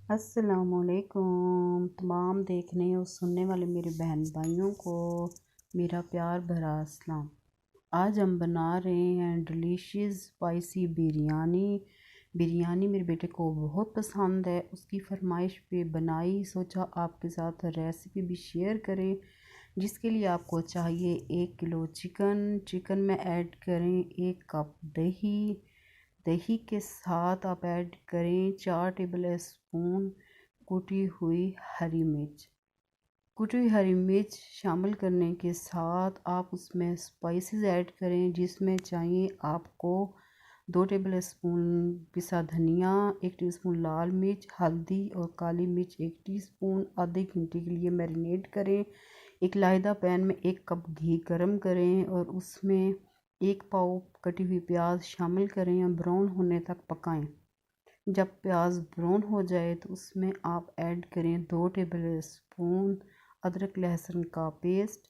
अस्सलामुअलैकुम तमाम देखने और सुनने वाले मेरे बहन भाइयों को मेरा प्यार भरा सलाम। आज हम बना रहे हैं डिलीशियस स्पाइसी बिरयानी मेरे बेटे को बहुत पसंद है, उसकी फरमाइश पे बनाई। सोचा आपके साथ रेसिपी भी शेयर करें। जिसके लिए आपको चाहिए 1 किलो चिकन में ऐड करें 1 कप दही के साथ आप ऐड करें 4 टेबल स्पून कुटी हुई हरी मिर्च शामिल करने के साथ आप उसमें स्पाइसेस ऐड करें, जिसमें चाहिए आपको 2 टेबल स्पून पिसा धनिया, 1 टीस्पून लाल मिर्च, हल्दी और काली मिर्च 1 टीस्पून। आधे घंटे के लिए मैरिनेट करें। एक लाइदा पैन में 1 कप घी गरम करें और उसमें 1 पाव कटी हुई प्याज शामिल करें या ब्राउन होने तक पकाएं। जब प्याज ब्राउन हो जाए तो उसमें आप ऐड करें 2 टेबल स्पून अदरक लहसुन का पेस्ट।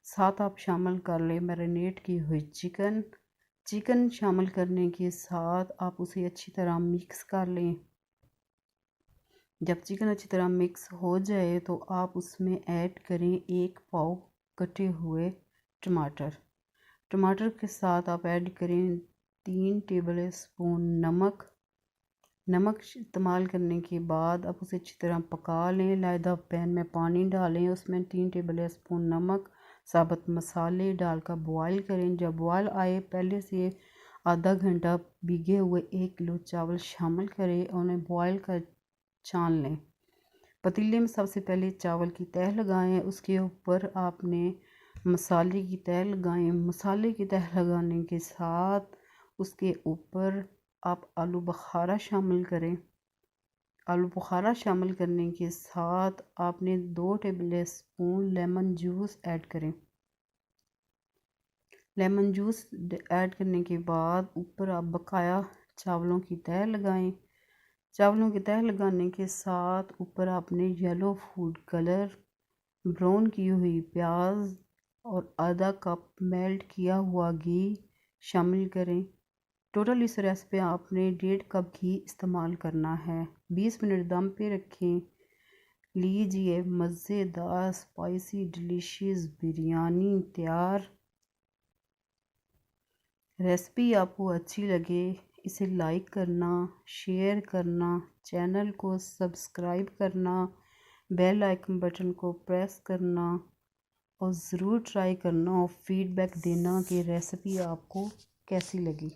साथ आप शामिल कर लें मैरिनेट की हुई चिकन शामिल करने के साथ आप उसे अच्छी तरह मिक्स कर लें। जब चिकन अच्छी तरह मिक्स हो जाए तो आप उसमें ऐड करें 1 पाव कटे हुए टमाटर के साथ आप ऐड करें 3 टेबल स्पून नमक इस्तेमाल करने के बाद आप उसे अच्छी तरह पका लें। लाइदा पैन में पानी डालें, उसमें 3 टेबल स्पून नमक, साबुत मसाले डालकर बॉईल करें। जब बॉईल आए पहले से आधा घंटा भीगे हुए 1 किलो चावल शामिल करें और उन्हें बॉईल कर छान लें। पतीले में सबसे पहले चावल की तह लगाएं, उसके ऊपर आपने मसाले की तह लगाएं। मसाले की तह लगाने के साथ उसके ऊपर आप आलू बुखारा शामिल करें। आलू बुखारा शामिल करने के साथ आपने 2 table spoon lemon juice add करें। लेमन जूस ऐड करने के बाद ऊपर आप बकाया चावलों की तह लगाएं। चावलों की तह लगाने के साथ ऊपर आपने येलो फूड कलर, ब्राउन की हुई प्याज और आधा कप मेल्ट किया हुआ घी शामिल करें। टोटल इस रेसिपी आपने 1.5 कप घी इस्तेमाल करना है। 20 मिनट दम पे रखें। लीजिए मज़ेदार स्पाइसी डिलीशियस बिरयानी तैयार। रेसिपी आपको अच्छी लगे इसे लाइक करना, शेयर करना, चैनल को सब्सक्राइब करना, बेल आइकन बटन को प्रेस करना और ज़रूर ट्राई करना और फीडबैक देना कि रेसिपी आपको कैसी लगी।